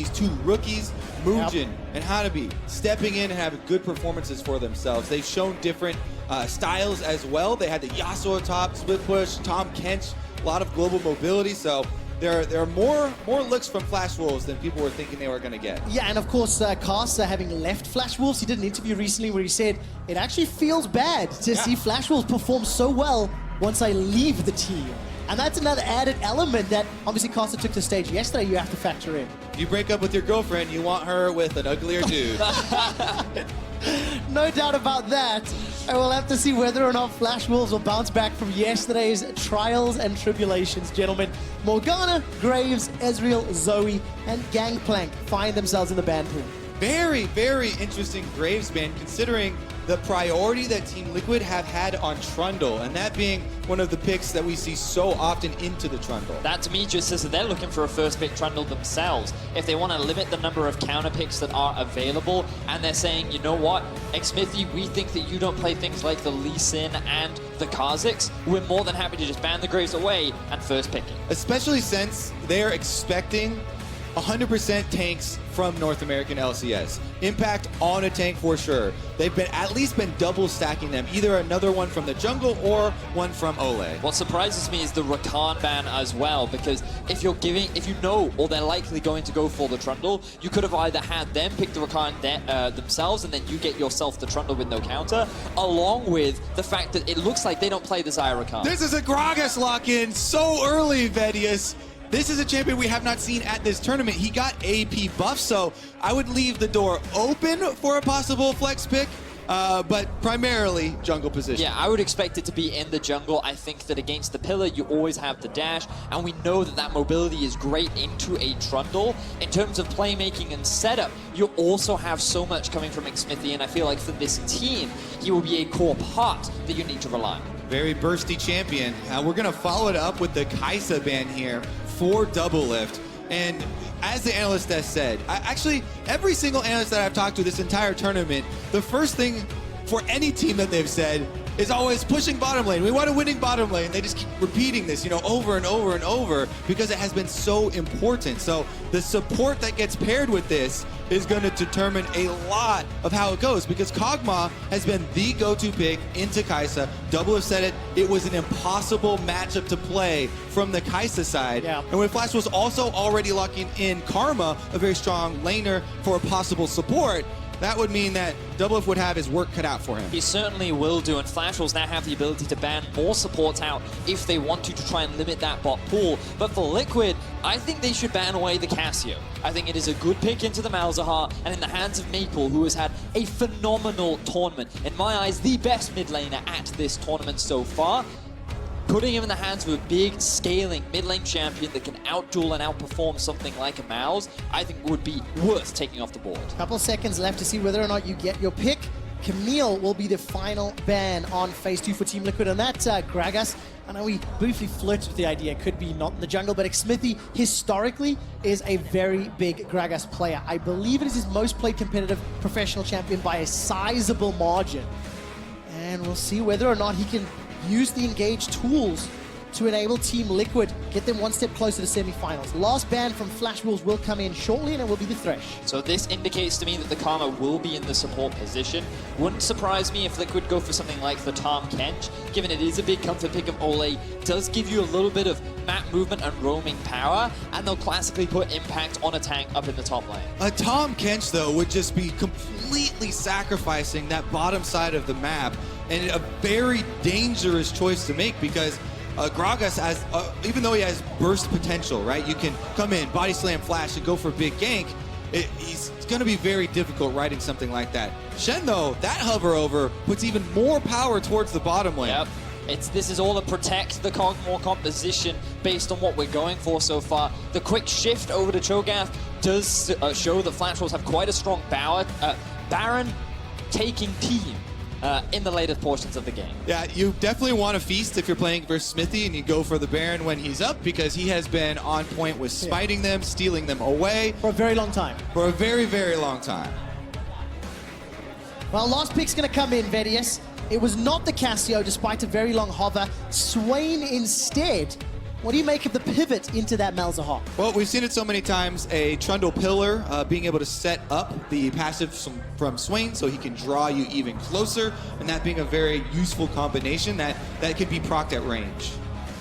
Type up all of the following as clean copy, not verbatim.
These two rookies, Muujin and Hanabi, stepping in and having good performances for themselves. They've shown different styles as well. They had the Yasuo top, split push, Tom Kench, a lot of global mobility. So there are more looks from Flash Wolves than people were thinking they were going to get. Yeah, and of course, Cast having left Flash Wolves, he did an interview recently where he said, it actually feels bad to see Flash Wolves perform so well once I leave the team. And that's another added element that obviously Costa took to stage yesterday you have to factor in. If you break up with your girlfriend, you want her with an uglier dude. No doubt about that. And we'll have to see whether or not Flash Wolves will bounce back from yesterday's trials and tribulations, gentlemen. Morgana, Graves, Ezreal, Zoe, and Gangplank find themselves in the ban pool. Very, very interesting Graves ban, considering the priority that Team Liquid have had on Trundle, and that being one of the picks that we see so often into the Trundle. That to me just says that they're looking for a first pick Trundle themselves. If they want to limit the number of counter picks that are available, and they're saying, you know what, Xmithy, we think that you don't play things like the Lee Sin and the Kha'Zix, we're more than happy to just ban the Graves away and first pick it. Especially since they're expecting 100% tanks from North American LCS. Impact on a tank for sure. They've at least been double stacking them, either another one from the jungle or one from Ole. What surprises me is the Rakan ban as well, because if you know, or they're likely going to go for the Trundle, you could have either had them pick the Rakan themselves, and then you get yourself the Trundle with no counter, along with the fact that it looks like they don't play the Xayah Rakan. This is a Gragas lock-in so early, Vedius. This is a champion we have not seen at this tournament. He got AP buff, so I would leave the door open for a possible flex pick, but primarily jungle position. Yeah, I would expect it to be in the jungle. I think that against the pillar, you always have the dash, and we know that that mobility is great into a Trundle. In terms of playmaking and setup, you also have so much coming from Xmithy, and I feel like for this team, he will be a core part that you need to rely on. Very bursty champion. We're going to follow it up with the Kai'Sa ban here for double lift. And as the analyst has said, actually, every single analyst that I've talked to this entire tournament, the first thing for any team that they've said is always pushing bottom lane. We want a winning bottom lane. They just keep repeating this, over and over and over because it has been so important. So the support that gets paired with this is going to determine a lot of how it goes, because Kog'Maw has been the go-to pick into Kai'Sa. Double have said it, it was an impossible matchup to play from the Kai'Sa side. Yeah. And when Flash was also already locking in Karma, a very strong laner for a possible support, that would mean that Doublelift would have his work cut out for him. He certainly will do, and Flash Wolves now have the ability to ban more supports out if they want to try and limit that bot pool. But for Liquid, I think they should ban away the Cassio. I think it is a good pick into the Malzahar, and in the hands of Maple, who has had a phenomenal tournament. In my eyes, the best mid laner at this tournament so far. Putting him in the hands of a big, scaling mid-lane champion that can outduel and outperform something like a Malz, I think would be worth taking off the board. Couple seconds left to see whether or not you get your pick. Camille will be the final ban on Phase 2 for Team Liquid, and that's Gragas. I know we briefly flirted with the idea, it could be not in the jungle, but Xmithy historically is a very big Gragas player. I believe it is his most played competitive professional champion by a sizable margin. And we'll see whether or not he can use the engage tools to enable Team Liquid, get them one step closer to semifinals. Last ban from Flash Wolves will come in shortly, and it will be the Thresh. So this indicates to me that the Karma will be in the support position. Wouldn't surprise me if Liquid go for something like the Tom Kench, given it is a big comfort pick of Ole, does give you a little bit of map movement and roaming power, and they'll classically put Impact on a tank up in the top lane. A Tom Kench, though, would just be completely sacrificing that bottom side of the map, and a very dangerous choice to make, because Gragas, even though he has burst potential, right? You can come in, body slam, flash, and go for a big gank. It's going to be very difficult riding something like that. Shen, though, that hover over puts even more power towards the bottom lane. Yep. This is all to protect the Kog'Maw composition based on what we're going for so far. The quick shift over to Cho'Gath does show that Flash Wolves have quite a strong Baron taking team in the later portions of the game. Yeah, you definitely want to feast if you're playing versus Smithy, and you go for the Baron when he's up, because he has been on point with smiting them, stealing them away. For a very long time. For a very, very long time. Well, last pick's going to come in, Vedius. It was not the Cassio, despite a very long hover. Swain instead What do you make of the pivot into that Malzahar? Well, we've seen it so many times. A Trundle Pillar being able to set up the passive from Swain so he can draw you even closer, and that being a very useful combination that can be procced at range.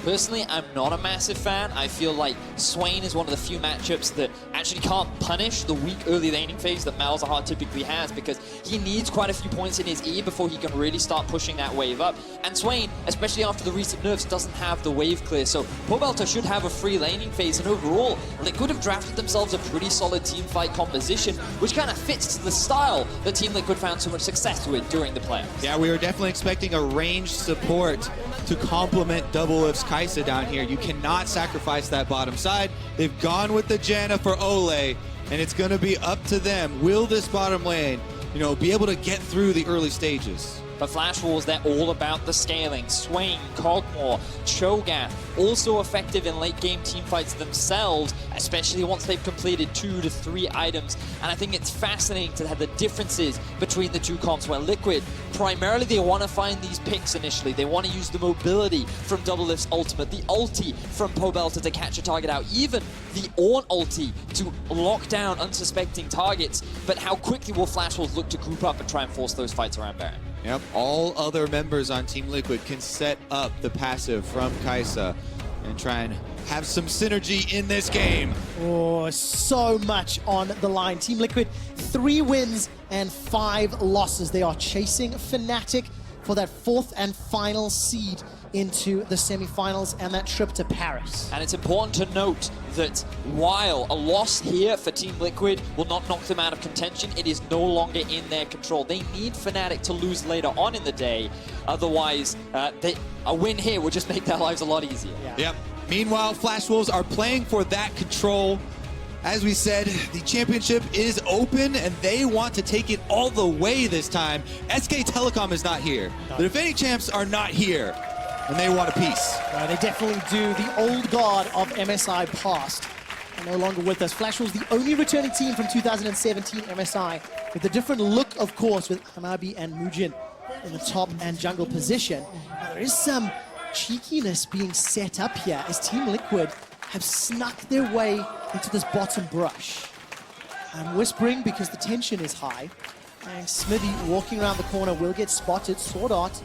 Personally, I'm not a massive fan. I feel like Swain is one of the few matchups that actually can't punish the weak early laning phase that Malzahar typically has, because he needs quite a few points in his E before he can really start pushing that wave up. And Swain, especially after the recent nerfs, doesn't have the wave clear, so Pobelter should have a free laning phase, and overall, Liquid have drafted themselves a pretty solid team fight composition, which kind of fits to the style that Team Liquid found so much success with during the playoffs. Yeah, we were definitely expecting a ranged support to complement Doublelift's Kai'Sa down here. You cannot sacrifice that bottom side. They've gone with the Janna for Ole, and it's going to be up to them. Will this bottom lane, be able to get through the early stages? But Flash Wars, they're all about the scaling. Swain, Kog'Maw, Cho'Gath, also effective in late game team fights themselves, especially once they've completed 2 to 3 items. And I think it's fascinating to have the differences between the two comps, where Liquid, primarily they want to find these picks initially. They want to use the mobility from Doublelift's ultimate, the ulti from Pobelter to catch a target out, even the Ornn ulti to lock down unsuspecting targets. But how quickly will Flash Wars look to group up and try and force those fights around Baron? Yep, all other members on Team Liquid can set up the passive from Kai'Sa and try and have some synergy in this game. Oh, so much on the line. Team Liquid, 3 wins and 5 losses. They are chasing Fnatic for that 4th and final seed into the semifinals and that trip to Paris. And it's important to note that while a loss here for Team Liquid will not knock them out of contention, it is no longer in their control. They need Fnatic to lose later on in the day. Otherwise, a win here would just make their lives a lot easier. Yeah. Yep. Meanwhile, Flash Wolves are playing for that control. As we said, the championship is open, and they want to take it all the way this time. SK Telecom is not here. The defending champs are not here, and they want a piece. They definitely do. The old guard of MSI past are no longer with us. Flash was the only returning team from 2017 MSI, with a different look, of course, with Hanabi and Mujin in the top and jungle position. Now, there is some cheekiness being set up here as Team Liquid have snuck their way into this bottom brush. I'm whispering because the tension is high. And Smithy walking around the corner will get spotted. Sword Art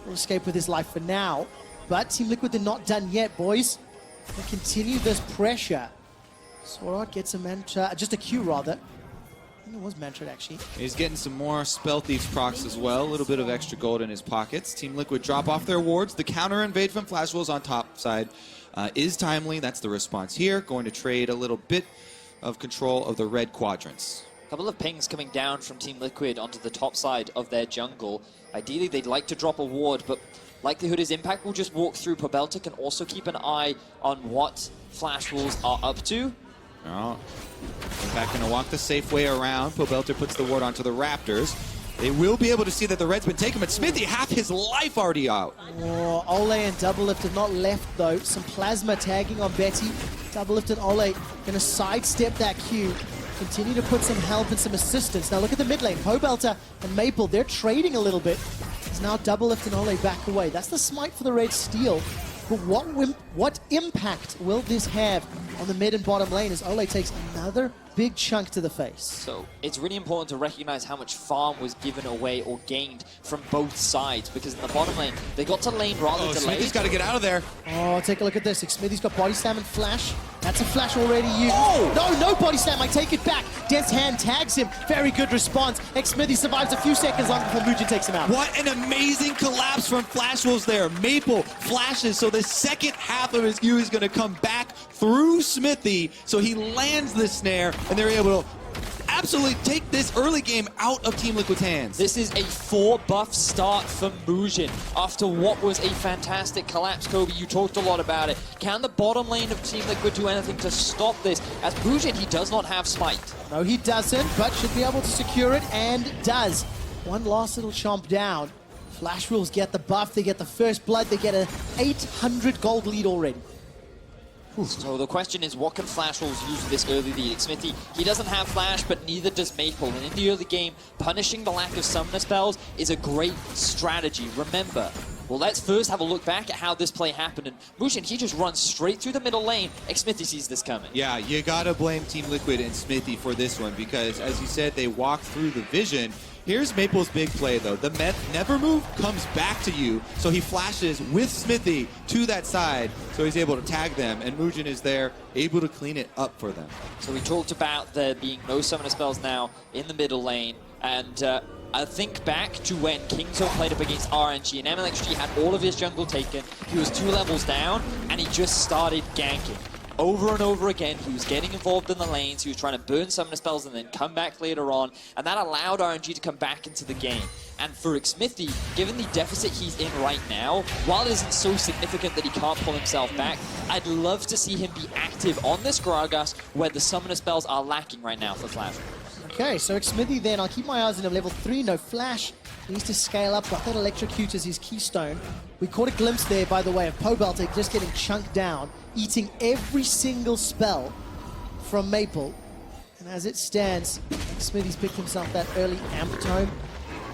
will escape with his life for now. But Team Liquid, they're not done yet, boys. They continue this pressure. Sword Art gets a mantra, just a Q rather. I think it was mantra actually. He's getting some more Spell Thieves procs as well. A little bit of extra gold in his pockets. Team Liquid drop off their wards. The counter invade from Flash Wolves on top side is timely. That's the response here. Going to trade a little bit of control of the red quadrants. A couple of pings coming down from Team Liquid onto the top side of their jungle. Ideally, they'd like to drop a ward, but likelihood is Impact will just walk through. Pobelter can also keep an eye on what Flash Wolves are up to. Oh, Impact going to walk the safe way around. Pobelter puts the ward onto the Raptors. They will be able to see that the Red's been taken, but Smithy, half his life already out. Oh, Ole and Doublelift have not left though. Some plasma tagging on Betty. Doublelift and Ole going to sidestep that Q. Continue to put some help and some assistance. Now look at the mid lane. Pobelter and Maple, they're trading a little bit. It's now Doublelift and Ole back away. That's the smite for the red steal. But what impact will this have on the mid and bottom lane as Ole takes another big chunk to the face? So it's really important to recognize how much farm was given away or gained from both sides, because in the bottom lane, they got to lane rather delayed. Smithy's got to get out of there. Oh, take a look at this. Smithy's got body slam and flash. That's a flash already used. Oh! No body slam. I take it back. Death's Hand tags him. Very good response. Smithy survives a few seconds longer before Mujin takes him out. What an amazing collapse from Flash Wolves there. Maple flashes, so the second half of his Q is going to come back through Smithy, so he lands the snare, and they're able to absolutely take this early game out of Team Liquid's hands. This is a 4-buff start for Mujin after what was a fantastic collapse. Kobe, you talked a lot about it. Can the bottom lane of Team Liquid do anything to stop this? As Mujin, he does not have smite. No, he doesn't, but should be able to secure it, and does. One last little chomp down. Flash Wolves get the buff, they get the first blood, they get a 800 gold lead already. So the question is, what can Flash Wolves use with this early lead? Smithy, he doesn't have Flash, but neither does Maple. And in the early game, punishing the lack of summoner spells is a great strategy. Remember, Well, let's first have a look back at how this play happened. And Mujin, he just runs straight through the middle lane. Xmithie sees this coming. Yeah, you gotta blame Team Liquid and Xmithie for this one because, as you said, they walked through the vision. Here's Maple's big play, though. The never move comes back to you, so he flashes with Xmithie to that side, so he's able to tag them, and Mujin is there, able to clean it up for them. So we talked about there being no summoner spells now in the middle lane, and I think back to when Kingzone played up against RNG, and MLXG had all of his jungle taken, he was 2 levels down, and he just started ganking. Over and over again, he was getting involved in the lanes, he was trying to burn summoner spells and then come back later on, and that allowed RNG to come back into the game. And for Xmithie, given the deficit he's in right now, while it isn't so significant that he can't pull himself back, I'd love to see him be active on this Gragas where the summoner spells are lacking right now for Flash. Okay, so Xmithie then, I'll keep my eyes on him, level 3, no flash. He needs to scale up, got that electrocute as his keystone. We caught a glimpse there, by the way, of Pobelter just getting chunked down, eating every single spell from Maple. And as it stands, Xmithie's picked himself that early amp tome,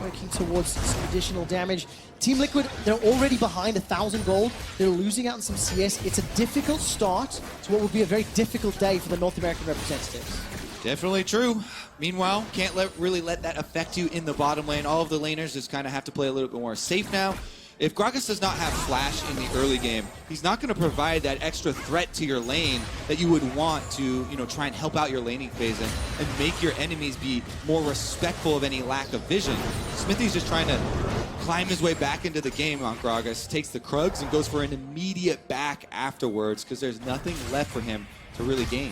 working towards some additional damage. Team Liquid, they're already behind 1,000 gold. They're losing out on some CS. It's a difficult start to what will be a very difficult day for the North American representatives. Definitely true. Meanwhile, can't really let that affect you in the bottom lane. All of the laners just kind of have to play a little bit more safe now. If Gragas does not have flash in the early game, he's not going to provide that extra threat to your lane that you would want to, try and help out your laning phase and make your enemies be more respectful of any lack of vision. Xmithie's just trying to climb his way back into the game on Gragas, takes the Krugs and goes for an immediate back afterwards because there's nothing left for him to really gain.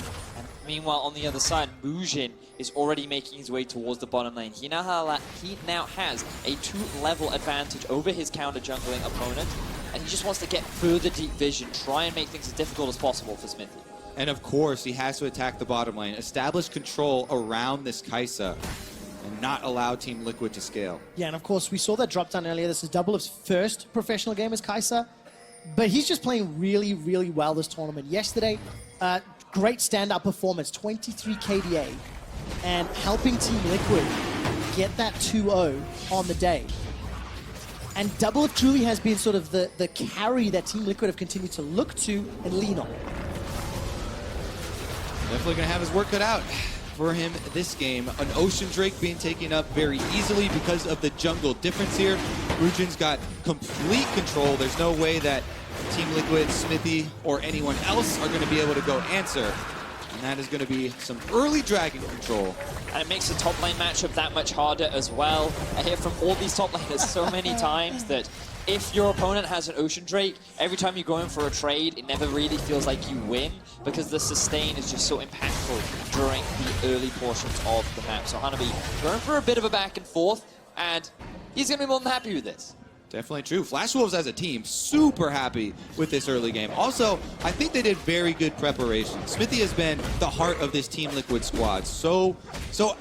Meanwhile, on the other side, Mujin is already making his way towards the bottom lane. He now has a 2-level advantage over his counter jungling opponent, and he just wants to get further deep vision, try and make things as difficult as possible for Xmithie. And of course, he has to attack the bottom lane, establish control around this Kai'Sa, and not allow Team Liquid to scale. Yeah, and of course, we saw that drop down earlier. This is Double's first professional game as Kai'Sa, but he's just playing really, really well this tournament. Yesterday, great stand-up performance, 23 KDA, and helping Team Liquid get that 2-0 on the day. And Double truly has been sort of the carry that Team Liquid have continued to look to and lean on. Definitely going to have his work cut out for him this game. An Ocean Drake being taken up very easily because of the jungle difference here. Mujin's got complete control. There's no way that Team Liquid, Xmithie, or anyone else are going to be able to go answer. And that is going to be some early dragon control. And it makes the top lane matchup that much harder as well. I hear from all these top laners so many times that if your opponent has an Ocean Drake, every time you go in for a trade, it never really feels like you win because the sustain is just so impactful during the early portions of the map. So Hanabi going for a bit of a back and forth, and he's going to be more than happy with this. Definitely true. Flash Wolves as a team, super happy with this early game. Also, I think they did very good preparation. Xmithie has been the heart of this Team Liquid squad. So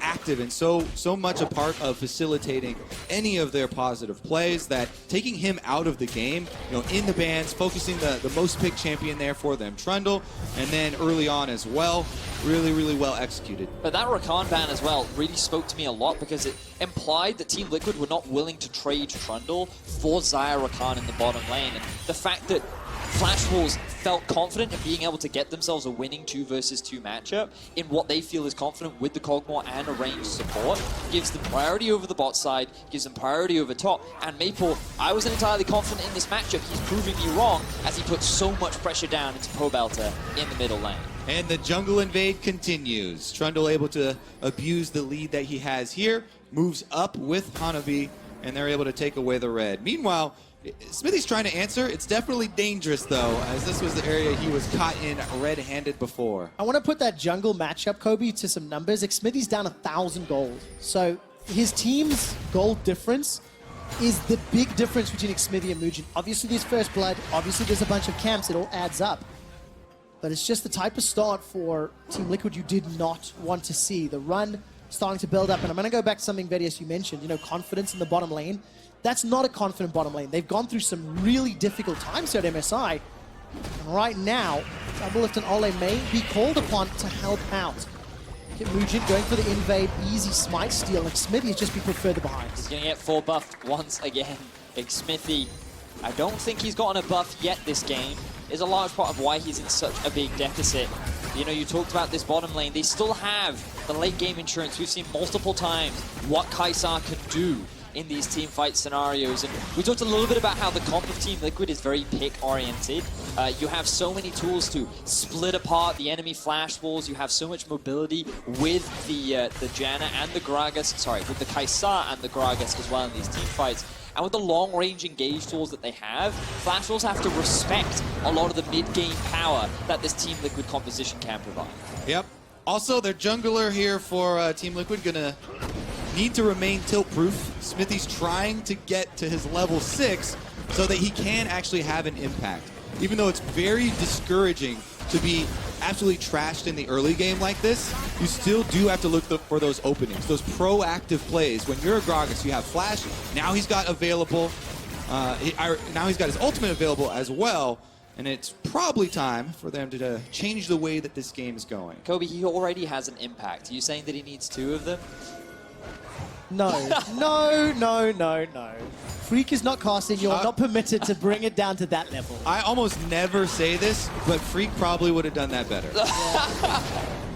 active and so much a part of facilitating any of their positive plays that taking him out of the game, in the bans, focusing the most picked champion there for them, Trundle, and then early on as well, really, really well executed. But that Rakan ban as well really spoke to me a lot because it implied that Team Liquid were not willing to trade Trundle for Xayah Rakan in the bottom lane. And the fact that Flash Wolves felt confident in being able to get themselves a winning 2 versus 2 matchup in what they feel is confident with the Kog'Maw and a ranged support gives them priority over the bot side, gives them priority over top. And Maple, I wasn't entirely confident in this matchup. He's proving me wrong as he puts so much pressure down into Pobelter in the middle lane. And the jungle invade continues. Trundle able to abuse the lead that he has here, moves up with Hanabi, and they're able to take away the red. Meanwhile, Xmithie's trying to answer. It's definitely dangerous, though, as this was the area he was caught in red-handed before. I want to put that jungle matchup, Kobe, to some numbers. Xmithie's down 1,000 gold. So his team's gold difference is the big difference between Xmithie and Mujin. Obviously, there's First Blood. Obviously, there's a bunch of camps. It all adds up. But it's just the type of start for Team Liquid you did not want to see. The run starting to build up. And I'm going to go back to something, Vedius, you mentioned, confidence in the bottom lane. That's not a confident bottom lane. They've gone through some really difficult times here at MSI. And right now, Doublelift and Ole may be called upon to help out. Get Mujin going for the invade, easy smite steal, and Xmithie has just been put further behind. He's going to get full buffed once again. Xmithie I don't think he's gotten a buff yet this game. Is a large part of why he's in such a big deficit. You know, you talked about this bottom lane. They still have the late game insurance. We've seen multiple times what Kaisar can do in these team fight scenarios. And we talked a little bit about how the comp of Team Liquid is very pick-oriented. You have so many tools to split apart the enemy flash walls. You have so much mobility with the Janna and the Gragas, sorry, with the Kaisar and the Gragas as well in these team fights. And with the long-range engage tools that they have, Flash Wolves have to respect a lot of the mid-game power that this Team Liquid composition can provide. Yep. Also, their jungler here for Team Liquid gonna need to remain tilt-proof. Smithy's trying to get to his level 6 so that he can actually have an impact. Even though it's very discouraging to be absolutely trashed in the early game like this, you still do have to look for those openings, those proactive plays. When you're a Gragas, you have Flash. Now he's got available, now he's got his ultimate available as well. And it's probably time for them to change the way that this game is going. Kobe, he already has an impact. Are you saying that he needs 2 of them? No, no. Freak is not casting. You're not permitted to bring it down to that level. I almost never say this, but Freak probably would have done that better. I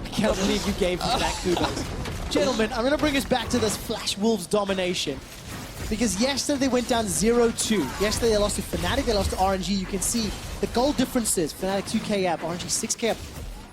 can't believe you gave him that kudos. Gentlemen, I'm going to bring us back to this Flash Wolves domination. Because yesterday they went down 0-2. Yesterday they lost to Fnatic, they lost to RNG. You can see the goal differences. Fnatic 2k up, RNG 6k up.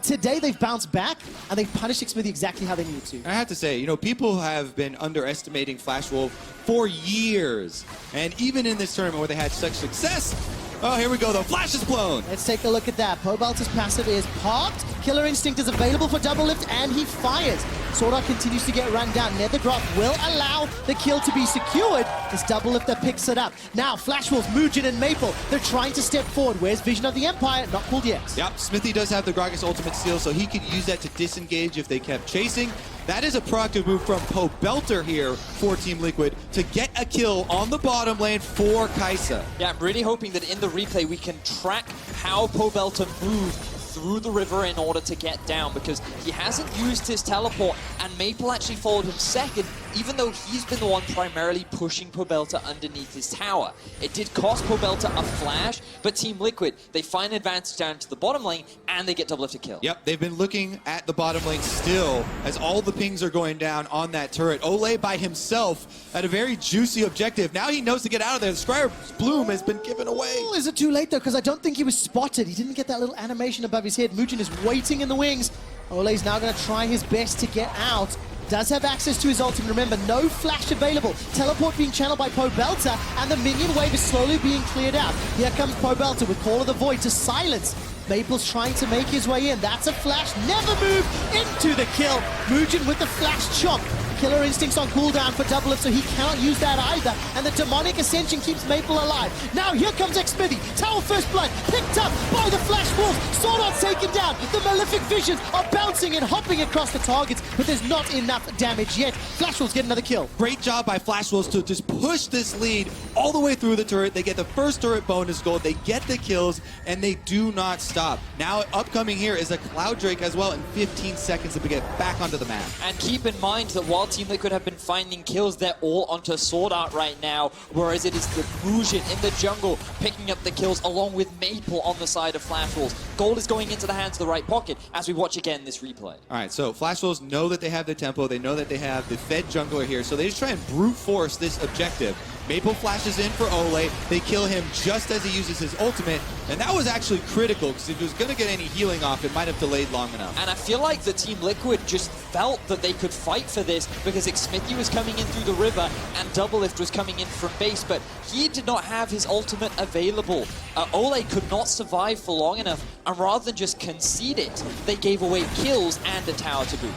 Today they've bounced back and they've punished Xmithie exactly how they need to. I have to say, you know, people have been underestimating Flash Wolf for years. And even in this tournament where they had such success, oh, here we go, the flash is blown. Let's take a look at that. Pobelter's passive is parked. Killer Instinct is available for double lift, and he fires. Sword Art continues to get run down. Nethergraph will allow the kill to be secured. This double lift that picks it up. Now, Flash Wolves, Mugen, and Maple, they're trying to step forward. Where's Vision of the Empire? Not pulled yet. Yep, Smithy does have the Gragas ultimate seal, so he could use that to disengage if they kept chasing. That is a proactive move from Pobelter here for Team Liquid to get a kill on the bottom lane for Kaisa. Yeah, I'm really hoping that in the replay we can track how Pobelter moved through the river in order to get down, because he hasn't used his teleport and Maple actually followed him second, even though he's been the one primarily pushing Pobelter underneath his tower. It did cost Pobelter a flash, but Team Liquid, they find an advantage down to the bottom lane and they get double lifted kill. Yep, they've been looking at the bottom lane still as all the pings are going down on that turret. Ole by himself at a very juicy objective. Now he knows to get out of there. The Scryer's Bloom has been given away. Oh, is it too late though? Because I don't think he was spotted. He didn't get that little animation above his head. Mugen is waiting in the wings. Ole's now going to try his best to get out. Does have access to his ultimate. Remember, no flash available. Teleport being channeled by Pobelter, and the minion wave is slowly being cleared out. Here comes Pobelter with Call of the Void to silence. Maple's trying to make his way in. That's a flash. Never move into the kill. Mugen with the flash chop. Killer Instinct's on cooldown for double lift, so he cannot use that either. And the Demonic Ascension keeps Maple alive. Now here comes Xmithie. Tower First Blood picked up by the Flash Wolves. Sword Art taken down. The Malefic Visions are bouncing and hopping across the targets, but there's not enough damage yet. Flash Wolves get another kill. Great job by Flash Wolves to just push this lead all the way through the turret. They get the first turret bonus gold. They get the kills, and they do not stop. Now upcoming here is a Cloud Drake as well in 15 seconds to get back onto the map. And keep in mind that while Team Liquid have been finding kills, they're all onto Sword Art right now, whereas it is the Mugen in the jungle picking up the kills along with Maple on the side of Flash Wolves. Gold is going into the hands of the right pocket as we watch again this replay. All right, so Flash Wolves know that they have the tempo, they know that they have the fed jungler here, so they just try and brute force this objective. Maple flashes in for Ole, they kill him just as he uses his ultimate, and that was actually critical, because if he was going to get any healing off, it might have delayed long enough. And I feel like the Team Liquid just felt that they could fight for this, because Xmithie was coming in through the river and Doublelift was coming in from base, but he did not have his ultimate available. Ole could not survive for long enough, and rather than just concede it, they gave away kills and a tower to boot.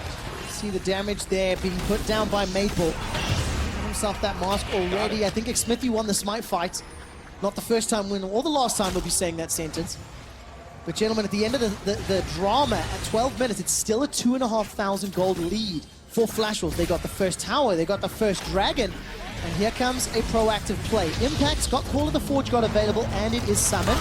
See the damage there being put down by Maple. Himself that mask already. I think Xmithie won the smite fight. Not the first time win or the last time we'll be saying that sentence. But gentlemen, at the end of the drama, at 12 minutes, it's still a 2,500 gold lead for Flash Wolves. They got the first tower, they got the first dragon, and here comes a proactive play. Impact's got Call of the Forge got available, and it is summoned.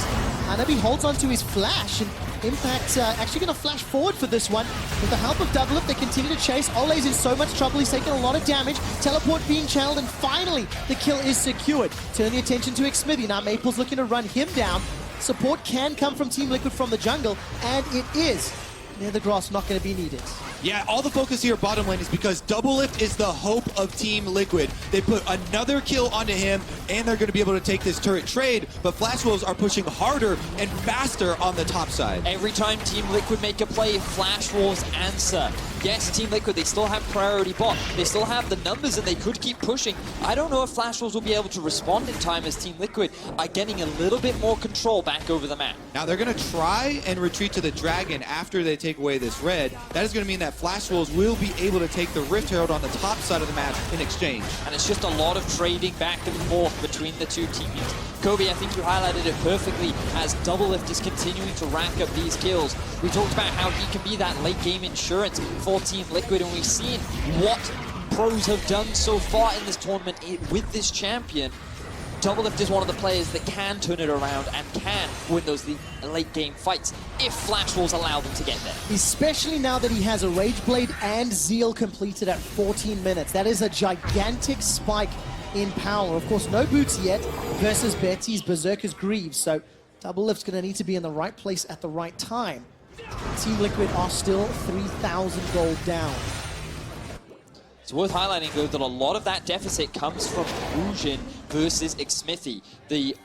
Hanabi holds onto his flash, and Impact actually going to flash forward for this one. With the help of Double Lift, they continue to chase. Ole's in so much trouble. He's taking a lot of damage. Teleport being channeled, and finally the kill is secured. Turn the attention to Xmithy. Now Maple's looking to run him down. Support can come from Team Liquid from the jungle, and it is. Near the grass, not going to be needed. Yeah, all the focus here bottom lane is because Double Lift is the hope of Team Liquid. They put another kill onto him, and they're going to be able to take this turret trade, but Flash Wolves are pushing harder and faster on the top side. Every time Team Liquid make a play, Flash Wolves answer. Yes, Team Liquid, they still have priority bot. They still have the numbers, and they could keep pushing. I don't know if Flash Wolves will be able to respond in time as Team Liquid are getting a little bit more control back over the map. Now they're going to try and retreat to the Dragon after they take away this red. That is going to mean that Flash Wolves will be able to take the Rift Herald on the top side of the map in exchange. And it's just a lot of trading back and forth between the two teams. Kobe, I think you highlighted it perfectly as Double Lift is continuing to rack up these kills. We talked about how he can be that late game insurance for Team Liquid, and we've seen what pros have done so far in this tournament with this champion. Double Lift is one of the players that can turn it around and can win those late game fights if Flash Wolves allow them to get there. Especially now that he has a Rage Blade and Zeal completed at 14 minutes. That is a gigantic spike in power. Of course, no boots yet versus Betty's Berserker's Greaves, so Double Lift's going to need to be in the right place at the right time. Team Liquid are still 3,000 gold down. It's worth highlighting, though, that a lot of that deficit comes from Wujin versus Xmithy. He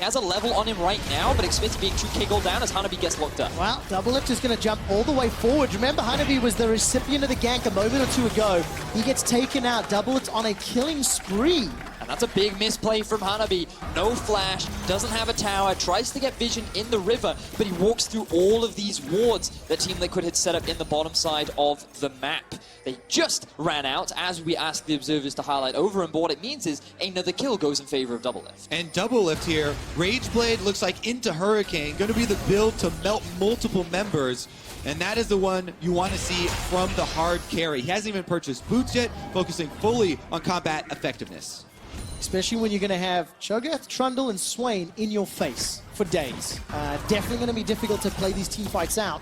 has a level on him right now, but Xmithy being 2k gold down as Hanabi gets locked up. Well, Double Lift is going to jump all the way forward. Remember, Hanabi was the recipient of the gank a moment or two ago. He gets taken out. Double Lift on a killing spree. And that's a big misplay from Hanabi. No flash, doesn't have a tower, tries to get vision in the river, but he walks through all of these wards that Team Liquid had set up in the bottom side of the map. They just ran out, as we asked the observers to highlight over, and what it means is another kill goes in favor of Double Lift. And Double Lift here, Rage Blade looks like into Hurricane, going to be the build to melt multiple members. And that is the one you want to see from the hard carry. He hasn't even purchased boots yet, focusing fully on combat effectiveness. Especially when you're going to have Cho'Gath, Trundle, and Swain in your face for days. Definitely going to be difficult to play these team fights out.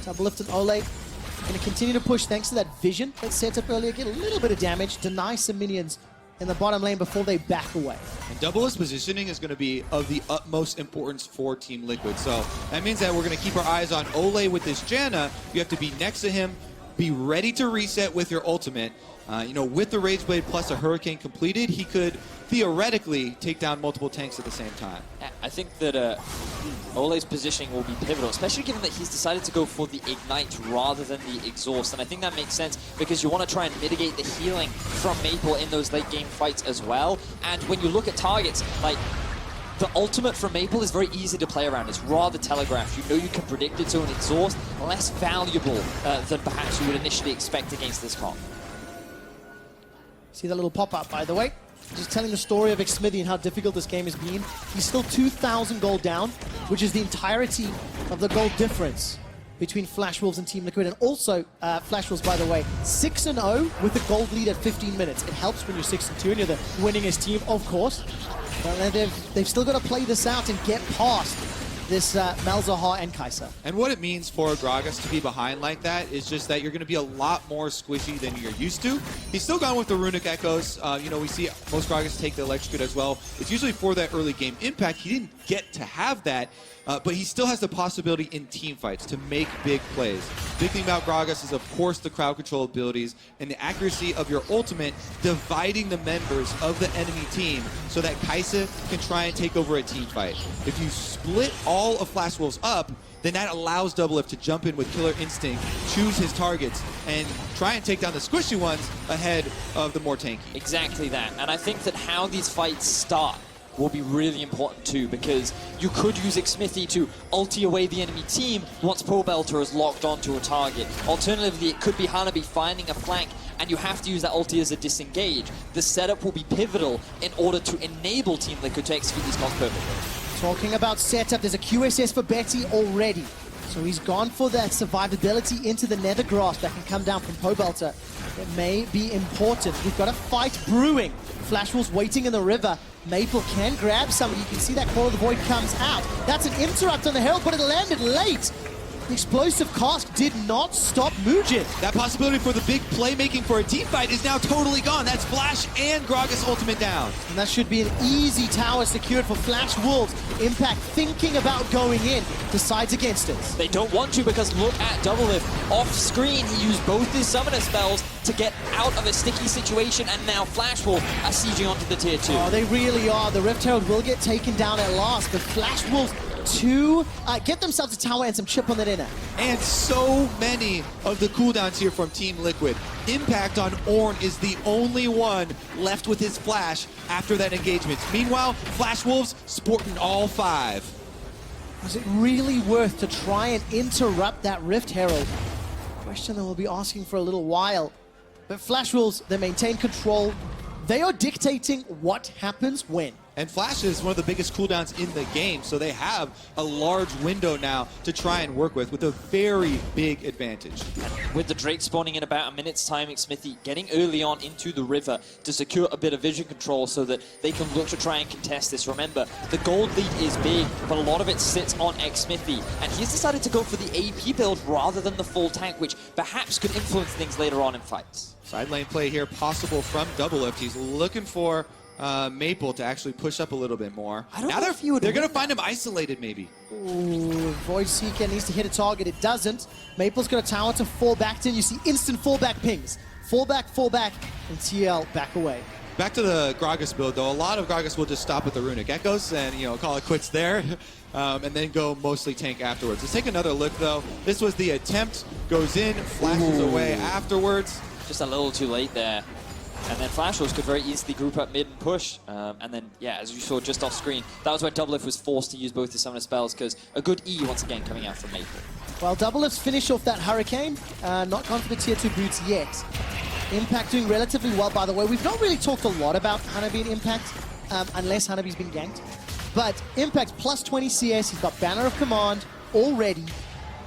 Double Lift and Ole going to continue to push thanks to that vision that set up earlier. Get a little bit of damage, deny some minions in the bottom lane before they back away. And Double Lift's positioning is going to be of the utmost importance for Team Liquid. So that means that we're going to keep our eyes on Ole with this Janna. You have to be next to him, be ready to reset with your ultimate. You know, with the Rage Blade plus a Hurricane completed, he could theoretically take down multiple tanks at the same time. I think that Ole's positioning will be pivotal, especially given that he's decided to go for the Ignite rather than the Exhaust. And I think that makes sense because you want to try and mitigate the healing from Maple in those late game fights as well. And when you look at targets, like, the ultimate from Maple is very easy to play around. It's rather telegraphed. You know you can predict it, so an Exhaust less valuable than perhaps you would initially expect against this comp. See that little pop-up, by the way? Just telling the story of Xmithy and how difficult this game has been. He's still 2,000 gold down, which is the entirety of the gold difference between Flash Wolves and Team Liquid. And also, Flash Wolves, by the way, 6-0 with a gold lead at 15 minutes. It helps when you're 6-2 and you're the winningest team, of course. But they've still got to play this out and get past this Malzahar and Kai'Sa. And what it means for Gragas to be behind like that is just that you're going to be a lot more squishy than you're used to. He's still gone with the Runic Echoes. You know, we see most Gragas take the Electrocute as well. It's usually for that early game impact. He didn't get to have that, but he still has the possibility in team fights to make big plays. Big thing about Gragas is, of course, the crowd control abilities and the accuracy of your ultimate dividing the members of the enemy team so that Kai'Sa can try and take over a team fight. If you split all of Flash Wolves up, then that allows Double Lift to jump in with Killer Instinct, choose his targets, and try and take down the squishy ones ahead of the more tanky. Exactly that. And I think that how these fights start will be really important too, because you could use Xmithy to ulti away the enemy team once Pro Belter is locked onto a target. Alternatively, it could be Hanabi finding a flank and you have to use that ulti as a disengage. The setup will be pivotal in order to enable Team Liquid to execute these comps perfectly. Talking about setup, there's a QSS for Betty already. So he's gone for that survivability into the nether grass that can come down from Pro Belter. It may be important. We've got a fight brewing. Flash Wolves waiting in the river. Maple can grab somebody. You can see that Call of the Void comes out. That's an interrupt on the Herald, but it landed late. The explosive cask did not stop Muujin. That possibility for the big playmaking for a team fight is now totally gone. That's Flash and Gragas ultimate down. And that should be an easy tower secured for Flash Wolves. Impact thinking about going in, decides against it. They don't want to because look at Doublelift. Off screen, he used both his summoner spells to get out of a sticky situation, and now Flash Wolf are sieging onto the tier 2. Oh, they really are. The Rift Herald will get taken down at last, but Flash Wolves to get themselves a tower and some chip on the dinner. And so many of the cooldowns here from Team Liquid. Impact on Ornn is the only one left with his Flash after that engagement. Meanwhile, Flash Wolves sporting all 5. Was it really worth to try and interrupt that Rift Herald? Question that we'll be asking for a little while. But Flash Wolves, they maintain control. They are dictating what happens when. And Flash is one of the biggest cooldowns in the game, so they have a large window now to try and work with a very big advantage. With the Drake spawning in about a minute's time, Xmithy getting early on into the river to secure a bit of vision control so that they can look to try and contest this. Remember, the gold lead is big, but a lot of it sits on Xmithy, and he's decided to go for the AP build rather than the full tank, which perhaps could influence things later on in fights. Side lane play here possible from Doublelift. He's looking for Maple to actually push up a little bit more. I don't now know if you would they're going to find him isolated, maybe. Ooh, Void Seeker needs to hit a target. It doesn't. Maple's got a tower to fall back to. You see instant fallback pings. Fall back, and TL back away. Back to the Gragas build, though. A lot of Gragas will just stop at the Runic Echoes and, call it quits there, and then go mostly tank afterwards. Let's take another look, though. This was the attempt. Goes in, flashes away afterwards. Just a little too late there. And then Flash Wolves could very easily group up mid and push. And then, yeah, as you saw just off screen, that was where Doublelift was forced to use both his summoner spells because a good E once again coming out from Maple. Well, Doublelift's finish off that Hurricane. Not gone for the tier 2 boots yet. Impact doing relatively well, by the way. We've not really talked a lot about Hanabi and Impact, unless Hanabi's been ganked. But Impact plus 20 CS, he's got Banner of Command already.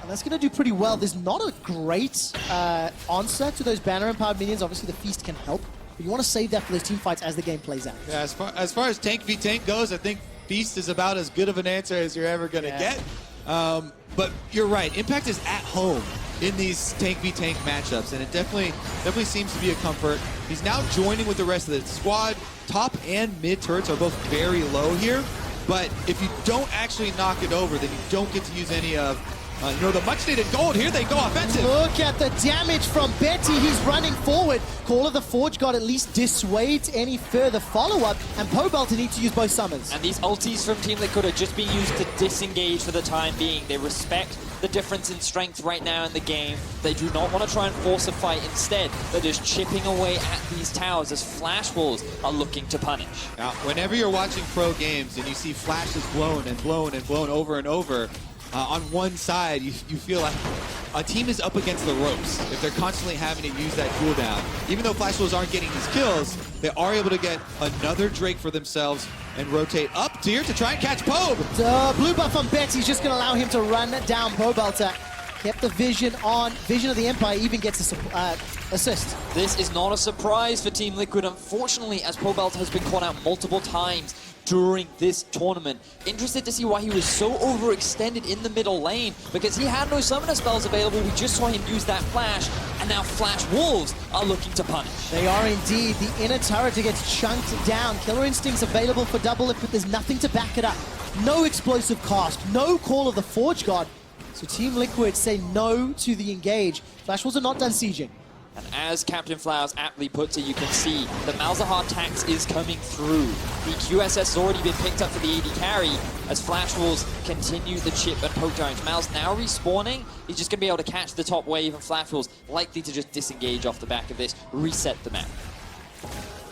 And that's going to do pretty well. There's not a great answer to those banner-empowered minions. Obviously, the Feast can help. But you want to save that for those team fights as the game plays out. Yeah, as far as tank v tank goes, I think Feast is about as good of an answer as you're ever going to get. But you're right. Impact is at home in these tank v tank matchups, and it definitely seems to be a comfort. He's now joining with the rest of the squad. Top and mid turrets are both very low here. But if you don't actually knock it over, then you don't get to use any of the much-needed gold. Here they go offensive. Look at the damage from Betty. He's running forward. Call of the Forge God at least dissuades any further follow-up, and Pobel to need to use both summons. And these ultis from Team Liquid are just being used to disengage for the time being. They respect the difference in strength right now in the game. They do not want to try and force a fight. Instead, they're just chipping away at these towers as Flash Wolves are looking to punish. Now, whenever you're watching pro games and you see flashes blown and blown and blown over and over, on one side, you feel like a team is up against the ropes if they're constantly having to use that cooldown. Even though Flash Wolves aren't getting these kills, they are able to get another Drake for themselves and rotate up tier to try and catch Pobe. The blue buff on Betty's just going to allow him to run down Pobelter. Kept the vision on. Vision of the Empire even gets a assist. This is not a surprise for Team Liquid, unfortunately, as Pobelt has been caught out multiple times during this tournament. Interested to see why he was so overextended in the middle lane, because he had no summoner spells available. We just saw him use that flash, and now Flash Wolves are looking to punish. They are indeed. The inner turret gets chunked down. Killer Instinct's available for Doublelift, but there's nothing to back it up. No explosive cast, no Call of the Forge God. So Team Liquid say no to the engage. Flash Wolves are not done sieging. And as Captain Flowers aptly puts it, you can see the Malzahar tax is coming through. The QSS has already been picked up for the AD carry as Flash Wolves continue the chip and poke damage. Mal's now respawning. He's just going to be able to catch the top wave, and Flash Wolves likely to just disengage off the back of this, reset the map.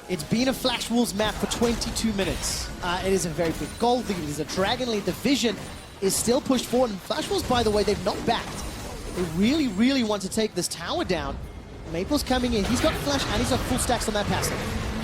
It's been a Flash Wolves map for 22 minutes. It is a very big gold lead. It is a Dragon lead. The vision is still pushed forward. And Flash Wolves, by the way, they've not backed. They really, really want to take this tower down. Maple's coming in. He's got flash and he's got full stacks on that passive.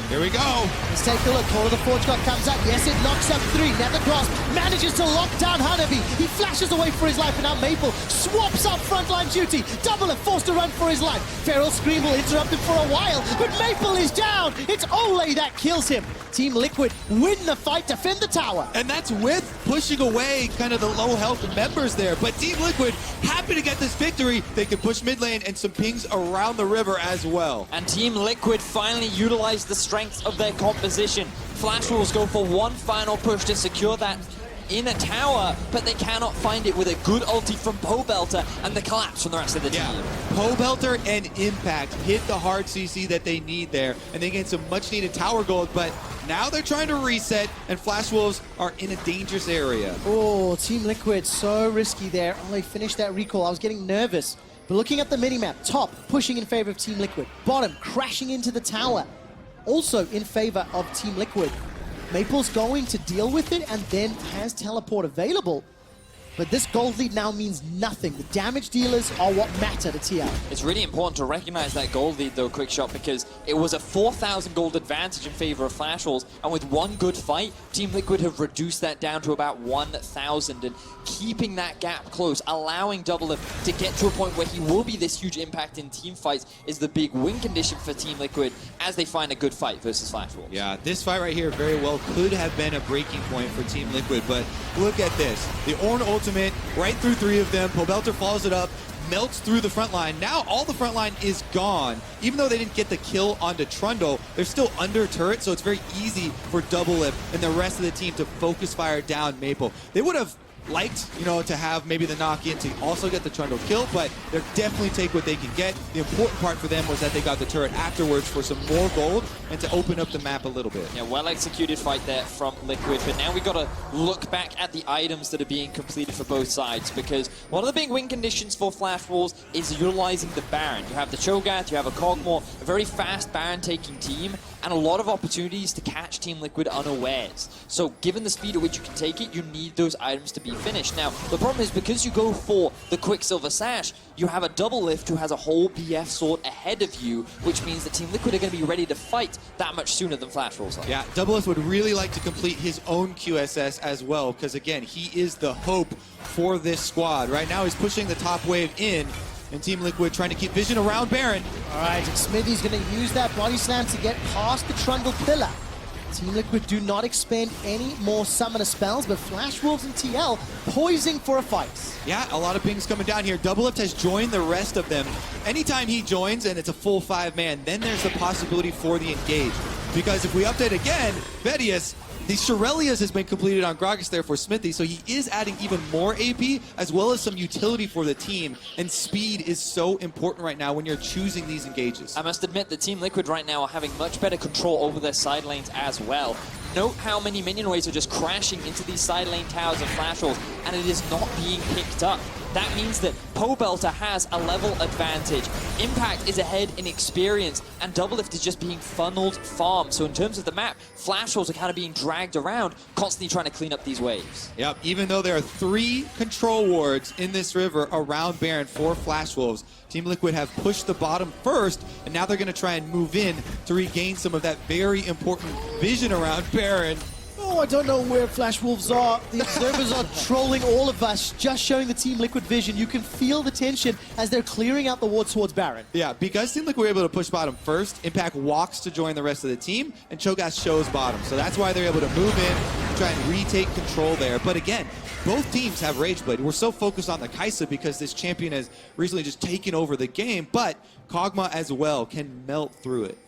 Here we go. Let's take a look. Call of the Forge God comes out. Yes, it knocks up 3. Nethercross manages to lock down Hanabi. He flashes away for his life, and now Maple swaps up frontline duty. Double forced to run for his life. Feral Scream will interrupt him for a while, but Maple is down. It's Ole that kills him. Team Liquid win the fight, defend the tower. And that's with pushing away kind of the low health members there. But Team Liquid happy to get this victory. They can push mid lane and some pings around the river as well. And Team Liquid finally utilized the strengths of their composition. Flash Wolves go for one final push to secure that inner tower, but they cannot find it with a good ulti from Pobelter and the collapse from the rest of the team. Pobelter and Impact hit the hard CC that they need there, and they gain some much needed tower gold, but now they're trying to reset, and Flash Wolves are in a dangerous area. Oh, Team Liquid, so risky there. Oh, they finished that recall. I was getting nervous. But looking at the minimap, top pushing in favor of Team Liquid. Bottom crashing into the tower. Also in favor of Team Liquid. Maple's going to deal with it and then has teleport available. But this gold lead now means nothing. The damage dealers are what matter to TL. It's really important to recognize that gold lead, though, Quickshot, because it was a 4,000 gold advantage in favor of Flash Wolves, and with one good fight, Team Liquid have reduced that down to about 1,000, and keeping that gap close, allowing Doublelift to get to a point where he will be this huge impact in team fights is the big win condition for Team Liquid as they find a good fight versus Flash Wolves. Yeah, this fight right here very well could have been a breaking point for Team Liquid, but look at this. The Ornn ultimate right through 3 of them. Pobelter follows it up, melts through the front line. Now all the front line is gone. Even though they didn't get the kill onto Trundle, they're still under turret, so it's very easy for Doublelift and the rest of the team to focus fire down Maple. They would have liked, to have maybe the knock-in to also get the Trundle kill, but they're definitely take what they can get. The important part for them was that they got the turret afterwards for some more gold and to open up the map a little bit. Yeah, well-executed fight there from Liquid, but now we've got to look back at the items that are being completed for both sides, because one of the big win conditions for Flash Wolves is utilizing the Baron. You have the Cho'Gath, you have a Kog'Maw, a very fast Baron-taking team, and a lot of opportunities to catch Team Liquid unawares. So given the speed at which you can take it, you need those items to be finished. Now, the problem is because you go for the Quicksilver Sash, you have a Doublelift who has a whole BF sword ahead of you, which means that Team Liquid are going to be ready to fight that much sooner than Flash Wolves are. Yeah, Doublelift would really like to complete his own QSS as well, because again, he is the hope for this squad. Right now, he's pushing the top wave in, and Team Liquid trying to keep vision around Baron. All right, Smithy's going to use that body slam to get past the Trundle pillar. Team Liquid do not expend any more summoner spells, but Flash Wolves and TL poising for a fight. Yeah, a lot of pings coming down here. Doublelift has joined the rest of them. Anytime he joins and it's a full 5-man, then there's the possibility for the engage. Because if we update again, Vedius, the Shirelias has been completed on Gragas there for Smithy, so he is adding even more AP as well as some utility for the team, and speed is so important right now when you're choosing these engages. I must admit that Team Liquid right now are having much better control over their side lanes as well. Note how many minion waves are just crashing into these side lane towers of Flash Wolves, and it is not being picked up. That means that Pobelter has a level advantage. Impact is ahead in experience, and Doublelift is just being funneled farm. So in terms of the map, Flash Wolves are kind of being dragged around, constantly trying to clean up these waves. Yep, even though there are 3 control wards in this river around Baron for Flash Wolves, Team Liquid have pushed the bottom first, and now they're going to try and move in to regain some of that very important vision around Baron. Oh, I don't know where Flash Wolves are. The observers are trolling all of us, just showing the Team Liquid vision. You can feel the tension as they're clearing out the wards towards Baron. Yeah, because Team Liquid were able to push bottom first, Impact walks to join the rest of the team, and Cho'Gath shows bottom. So that's why they're able to move in, try and retake control there. But again, both teams have Rage Blade. We're so focused on the Kai'Sa because this champion has recently just taken over the game, but Kog'Maw as well can melt through it.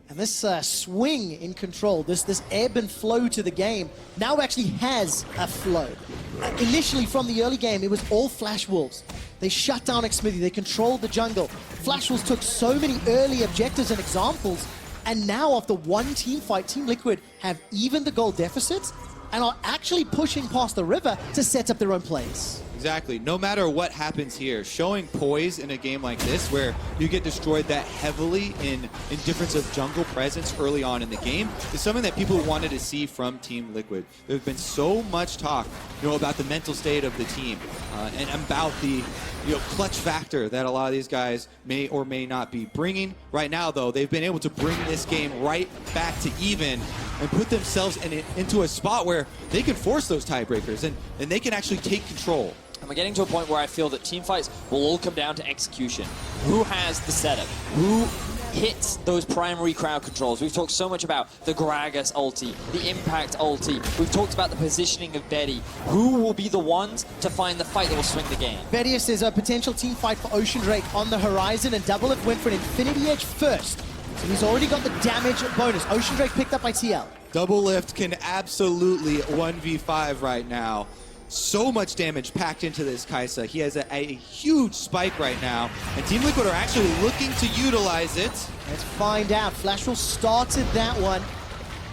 And this swing in control, this ebb and flow to the game, now actually has a flow. Initially, from the early game, it was all Flash Wolves. They shut down Xmithy, they controlled the jungle. Flash Wolves took so many early objectives and examples, and now after one team fight, Team Liquid have evened the goal deficits, and are actually pushing past the river to set up their own plays. Exactly. No matter what happens here, showing poise in a game like this where you get destroyed that heavily in difference of jungle presence early on in the game is something that people wanted to see from Team Liquid. There's been so much talk, about the mental state of the team and about the clutch factor that a lot of these guys may or may not be bringing. Right now, though, they've been able to bring this game right back to even and put themselves into a spot where they can force those tiebreakers and they can actually take control. And we're getting to a point where I feel that teamfights will all come down to execution. Who has the setup? Who hits those primary crowd controls? We've talked so much about the Gragas ulti, the Impact ulti. We've talked about the positioning of Betty. Who will be the ones to find the fight that will swing the game? Bettius is a potential team fight for Ocean Drake on the horizon, and Doublelift went for an Infinity Edge first. So he's already got the damage bonus. Ocean Drake picked up by TL. Doublelift can absolutely 1v5 right now. So much damage packed into this Kaisa. He has a huge spike right now, and Team Liquid are actually looking to utilize it. Let's find out. Flashwolf started that one.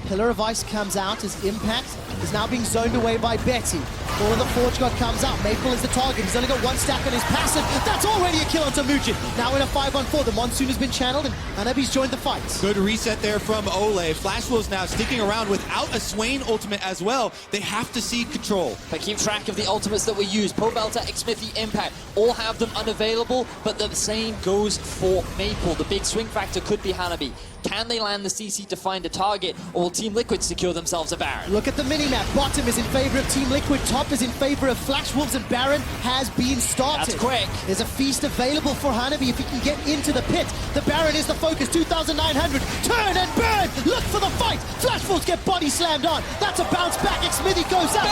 Pillar of Ice comes out as Impact is now being zoned away by Betty. All of the Forge God comes out. Maple is the target. He's only got one stack on his passive. That's already a kill onto Mugen. Now in a 5-on-4. The Monsoon has been channeled, and Hanabi's joined the fight. Good reset there from Ole. Flashwolves now sticking around without a Swain ultimate as well. They have to cede control. But keep track of the ultimates that were used. Pobelta, Xmithy, Impact, all have them unavailable, but the same goes for Maple. The big swing factor could be Hanabi. Can they land the CC to find a target, or will Team Liquid secure themselves a Baron? Look at the minimap. Bottom is in favor of Team Liquid. Top is in favor of Flashwolves, and Baron has been started. That's quick. There's a feast available for Hanabi if he can get into the pit. The Baron is the focus. 2,900. Turn and burn. Look for the fight. Flashwolves get body slammed on. That's a bounce back. Xmithy goes out.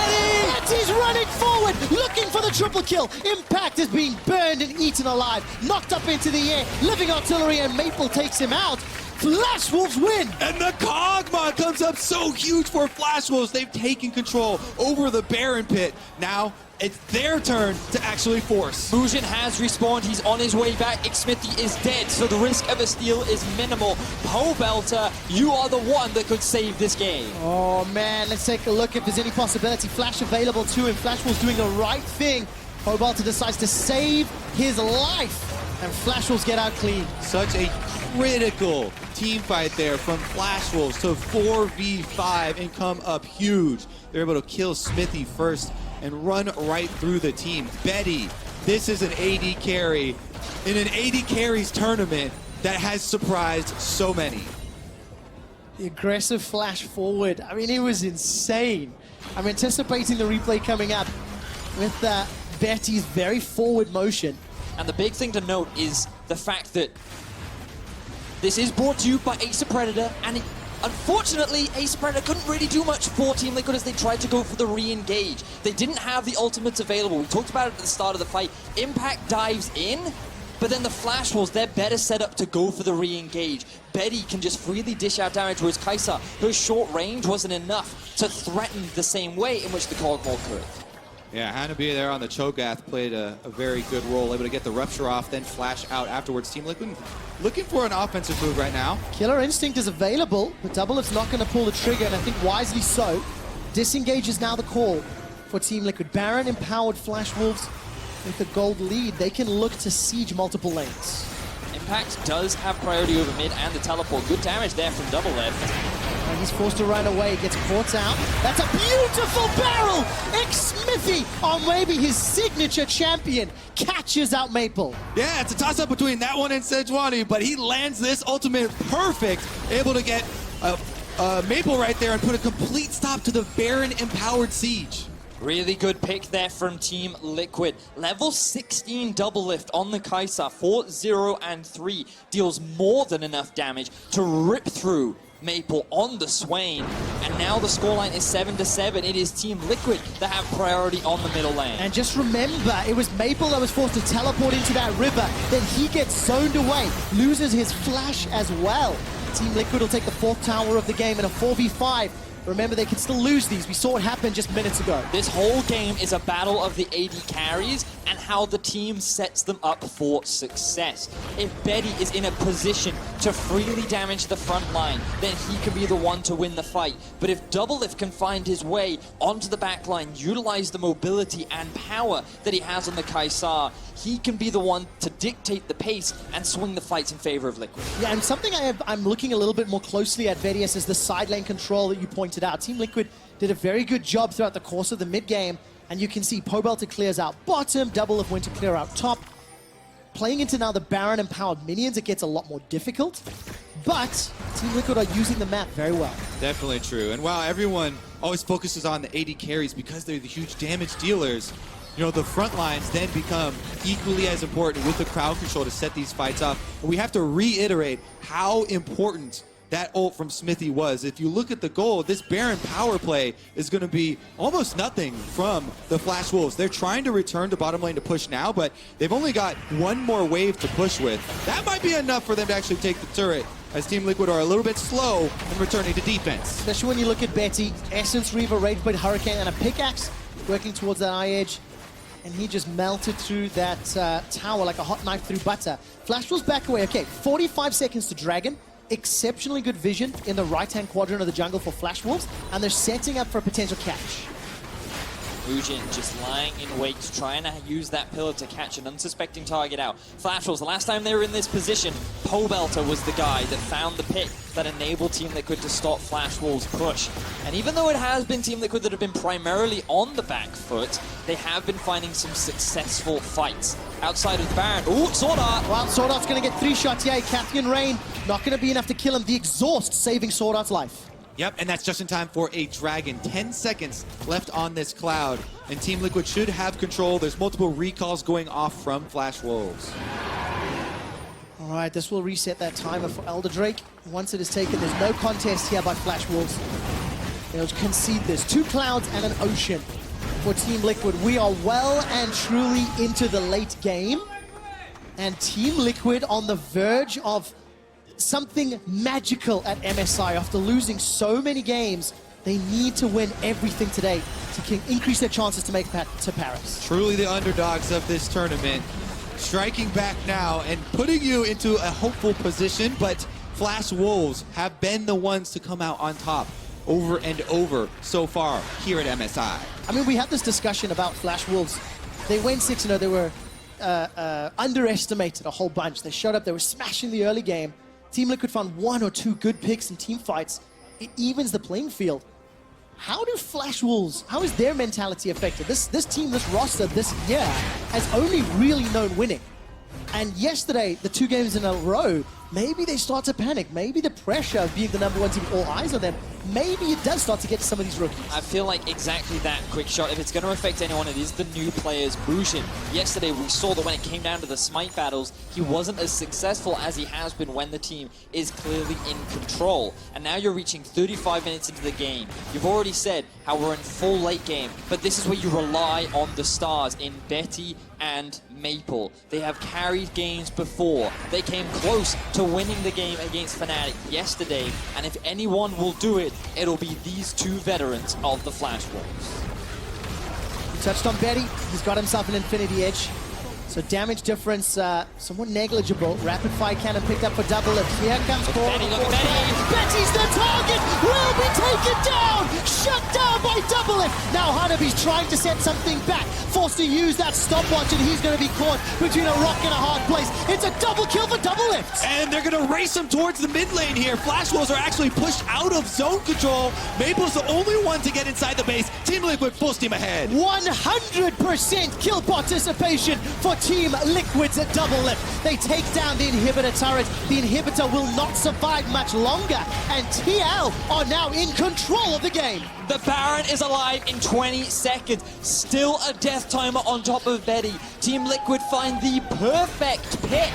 Betty's running forward, looking for the triple kill. Impact is being burned and eaten alive. Knocked up into the air. Living artillery, and Maple takes him out. Flashwolves win! And the Kog'Maw comes up so huge for Flashwolves. They've taken control over the Baron pit. Now it's their turn to actually force. Mugen has respawned. He's on his way back. Xmithy is dead, so the risk of a steal is minimal. Pobelta, you are the one that could save this game. Oh man, let's take a look if there's any possibility. Flash available to him. Flashwolves doing the right thing. Pobelta decides to save his life, and Flashwolves get out clean. Such a critical team fight there from Flashwolves to 4v5 and come up huge. They're able to kill Smithy first and run right through the team. Betty, this is an AD carry in an AD carries tournament that has surprised so many. The aggressive flash forward, I mean, it was insane. I'm anticipating the replay coming up with Betty's very forward motion. And the big thing to note is the fact that this is brought to you by Ace of Predator, and unfortunately, Ace of Predator couldn't really do much for Team Liquid as they tried to go for the re-engage. They didn't have the ultimates available. We talked about it at the start of the fight. Impact dives in, but then the Flashwolves, they're better set up to go for the re-engage. Betty can just freely dish out damage, whereas Kaisa, her short range wasn't enough to threaten the same way in which the Kog'Maw could. Yeah, Hanabi there on the Cho'Gath played a very good role, able to get the Rupture off, then flash out afterwards. Team Liquid looking for an offensive move right now. Killer Instinct is available, but Doublelift's not going to pull the trigger, and I think wisely so. Disengage is now the call for Team Liquid. Baron empowered Flashwolves with the gold lead. They can look to siege multiple lanes. Impact does have priority over mid and the teleport. Good damage there from Doublelift. And he's forced to run away, gets caught out. That's a beautiful barrel! Xmithy, or maybe his signature champion, catches out Maple. Yeah, it's a toss-up between that one and Sejuani, but he lands this ultimate perfect, able to get Maple right there and put a complete stop to the Baron-empowered siege. Really good pick there from Team Liquid. Level 16 Doublelift on the Kaisa, 4, 0, and 3. Deals more than enough damage to rip through Maple on the Swain. And now the scoreline is 7-7. It is Team Liquid that have priority on the middle lane. And just remember, it was Maple that was forced to teleport into that river. Then he gets zoned away, loses his flash as well. Team Liquid will take the 4th tower of the game in a 4v5. Remember, they can still lose these. We saw it happen just minutes ago. This whole game is a battle of the AD carries and how the team sets them up for success. If Betty is in a position to freely damage the front line, then he can be the one to win the fight. But if Doublelift can find his way onto the back line, utilize the mobility and power that he has on the Kaisar, he can be the one to dictate the pace and swing the fights in favor of Liquid. Yeah, and something I'm looking a little bit more closely at Vedius is the side lane control that you pointed out. Team Liquid did a very good job throughout the course of the mid game, and you can see Pobelter clears out bottom, Doublelift went to clear out top. Playing into now the Baron empowered minions, it gets a lot more difficult, but Team Liquid are using the map very well. Definitely true. And while everyone always focuses on the AD carries because they're the huge damage dealers, you know, the front lines then become equally as important with the crowd control to set these fights up. And we have to reiterate how important that ult from Smithy was. If you look at the goal, this Baron power play is going to be almost nothing from the Flash Wolves. They're trying to return to bottom lane to push now, but they've only got one more wave to push with. That might be enough for them to actually take the turret, as Team Liquid are a little bit slow in returning to defense. Especially when you look at Betty, Essence Reaver, Rageblade, Hurricane, and a pickaxe working towards that eye edge. And he just melted through that tower like a hot knife through butter. Flash Wolves back away. Okay, 45 seconds to Dragon. Exceptionally good vision in the right-hand quadrant of the jungle for Flash Wolves, and they're setting up for a potential catch. Mujin just lying in wait, trying to use that pillar to catch an unsuspecting target out. Flash Wolves, the last time they were in this position, Pobelter was the guy that found the pick that enabled Team Liquid to stop Flash Wolves' push. And even though it has been Team Liquid that have been primarily on the back foot, they have been finding some successful fights. Outside of the Baron, ooh, Sword Art! Well, Sword Art's going to get 3 shots. Yeah, Cathian Rain, not going to be enough to kill him. The exhaust saving Sword Art's life. Yep, and that's just in time for a Dragon. 10 seconds left on this cloud, and Team Liquid should have control. There's multiple recalls going off from Flash Wolves. All right, this will reset that timer for Elder Drake. Once it is taken, there's no contest here by Flash Wolves. They'll concede this. 2 clouds and an ocean for Team Liquid. We are well and truly into the late game, and Team Liquid on the verge of something magical at MSI. After losing so many games, they need to win everything today to increase their chances to make it to Paris. Truly the underdogs of this tournament, striking back now and putting you into a hopeful position, but Flash Wolves have been the ones to come out on top over and over so far here at MSI. I mean, we had this discussion about Flash Wolves. They went 6-0, they were underestimated a whole bunch. They showed up, they were smashing the early game. Team Liquid found 1 or 2 good picks in team fights. It evens the playing field. How do Flash Wolves, how is their mentality affected? This team, this roster, this year has only really known winning. And yesterday, the 2 games in a row, maybe they start to panic. Maybe the pressure of being the #1 team, all eyes on them, maybe it does start to get to some of these rookies. I feel like exactly that quick shot. If it's going to affect anyone, it is the new players. Mujin, yesterday we saw that when it came down to the smite battles, he wasn't as successful as he has been when the team is clearly in control. And now you're reaching 35 minutes into the game. You've already said how we're in full late game, but this is where you rely on the stars in Betty and Maple. They have carried games before. They came close to winning the game against Fnatic yesterday, and if anyone will do it, it'll be these 2 veterans of the Flash Wolves. He touched on Betty. He's got himself an Infinity Edge. So damage difference, somewhat negligible. Rapid fire cannon picked up for Doublelift. Here comes Betty, look at Betty. Betty's the target! Will be taken down! Shut down by Doublelift! Now Hanabi's trying to set something back. Forced to use that stopwatch, and he's going to be caught between a rock and a hard place. It's a double kill for Doublelift! And they're going to race him towards the mid lane here. Flash Wolves are actually pushed out of zone control. Maple's the only one to get inside the base. Team Liquid full steam ahead. 100% kill participation for Team Liquid's at Doublelift. They take down the inhibitor turret. The inhibitor will not survive much longer, and TL are now in control of the game. The Baron is alive in 20 seconds. Still a death timer on top of Betty. Team Liquid find the perfect pick.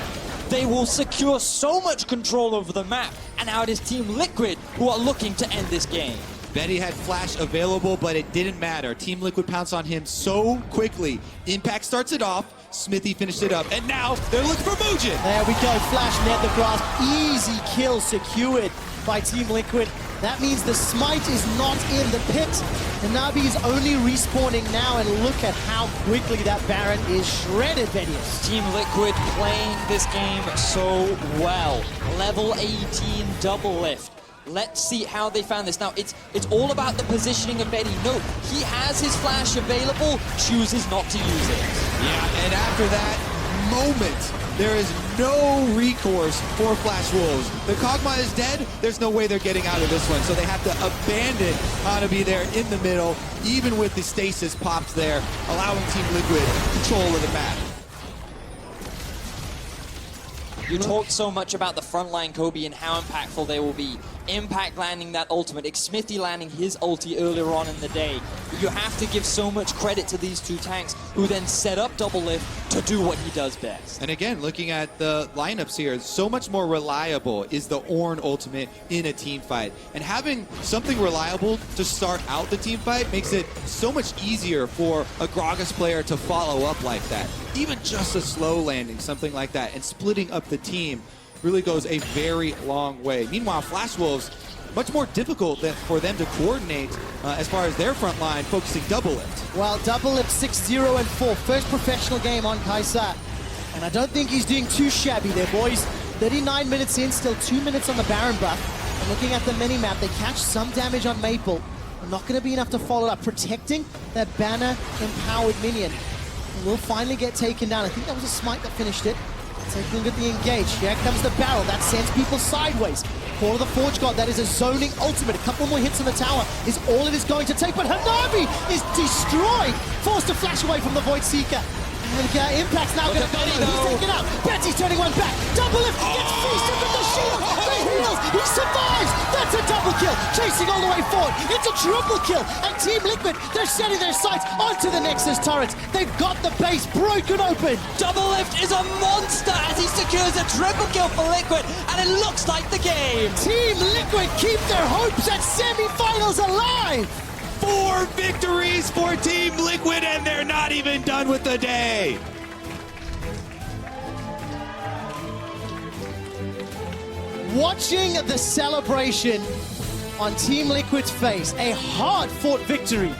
They will secure so much control over the map, and now it is Team Liquid who are looking to end this game. Betty had flash available, but it didn't matter. Team Liquid pounced on him so quickly. Impact starts it off. Smithy finished it up, and now they're looking for Mujin. There we go, Flash net the grasp. Easy kill secured by Team Liquid. That means the Smite is not in the pit. And Nabi is only respawning now, and look at how quickly that Baron is shredded, Vedius. Team Liquid playing this game so well. Level 18 double lift. Let's see how they found this. Now, it's all about the positioning of Betty. No, he has his flash available, chooses not to use it. Yeah, and after that moment, there is no recourse for Flash Wolves. The Kog'Maw is dead. There's no way they're getting out of this one, so they have to abandon Hanabi there in the middle, even with the stasis pops there, allowing Team Liquid control of the map. You talked so much about the frontline Kobe and how impactful they will be. Impact landing that ultimate, Xmithie landing his ulti earlier on in the day. You have to give so much credit to these two tanks who then set up double lift to do what he does best. And again, looking at the lineups here, so much more reliable is the Ornn ultimate in a team fight. And having something reliable to start out the team fight makes it so much easier for a Gragas player to follow up like that. Even just a slow landing, something like that, and splitting up the team really goes a very long way. Meanwhile, Flash Wolves, much more difficult for them to coordinate as far as their front line, focusing double lift. Well, double lift 6-0-4, first professional game on Kai'Sa. And I don't think he's doing too shabby there, boys. 39 minutes in, still 2 minutes on the Baron buff. And looking at the mini-map, they catch some damage on Maple. Not going to be enough to follow up, protecting that banner-empowered minion. And will finally get taken down. I think that was a Smite that finished it. Taking a look at the engage. Here comes the barrel. That sends people sideways. Call of the Forge God. That is a zoning ultimate. A couple more hits on the tower is all it is going to take. But Hanabi is destroyed. Forced to flash away from the Void Seeker. And Impact's now going to go in. He's taken out. Betty's turning one back. Double lift. Gets feasted with the shield. The heals. He survives. That's a double kill. Chasing all the way forward. It's a triple kill. And Team Liquid, they're setting their sights onto the Nexus turrets. They've got the base broken open. Double lift is a monster as he secures a triple kill for Liquid, and it looks like the game. Team Liquid keep their hopes at semi-finals alive. 4 victories for Team Liquid, and they're not even done with the day. Watching the celebration on Team Liquid's face, a hard-fought victory.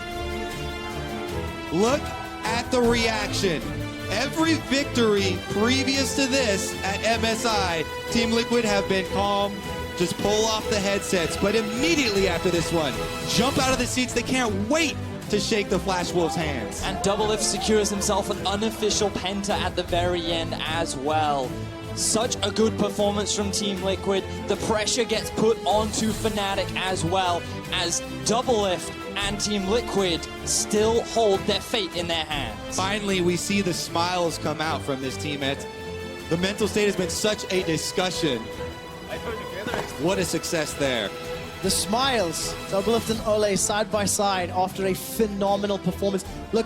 Look at the reaction. Every victory previous to this at MSI, Team Liquid have been calm, just pull off the headsets, but immediately after this one, jump out of the seats. They can't wait to shake the Flash Wolves' hands. And Double Lift secures himself an unofficial penta at the very end as well. Such a good performance from Team Liquid. The pressure gets put onto Fnatic as well, as Double Lift and Team Liquid still hold their fate in their hands. Finally, we see the smiles come out from this team. The mental state has been such a discussion. What a success there. The smiles, Doublelift and Ole side by side after a phenomenal performance. Look,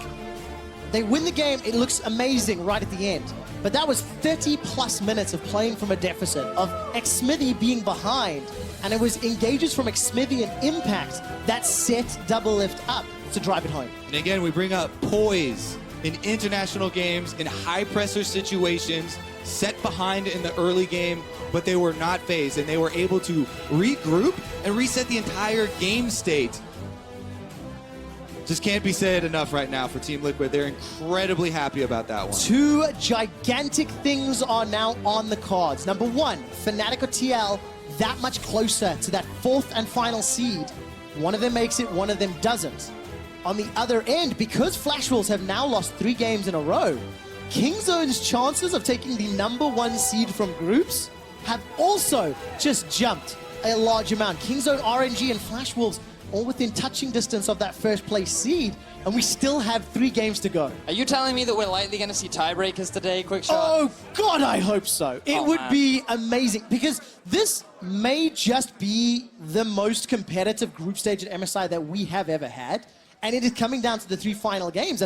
they win the game, it looks amazing right at the end. But that was 30 plus minutes of playing from a deficit, of Xmithie being behind. And it was engages from Xmithie and Impact that set Doublelift up to drive it home. And again, we bring up poise in international games, in high pressure situations, set behind in the early game, but they were not phased, and they were able to regroup and reset the entire game state. Just can't be said enough right now for Team Liquid. They're incredibly happy about that one. 2 gigantic things are now on the cards. Number 1, Fnatic or TL that much closer to that 4th and final seed. One of them makes it, one of them doesn't. On the other end, because Flash Wolves have now lost 3 games in a row, Kingzone's chances of taking the number 1 seed from groups have also just jumped a large amount. Kingzone, RNG, and Flash Wolves all within touching distance of that first place seed, and we still have 3 games to go. Are you telling me that we're likely going to see tiebreakers today, Quick Shot? Oh, God, I hope so. It would be amazing, because this may just be the most competitive group stage at MSI that we have ever had, and it is coming down to the 3 final games.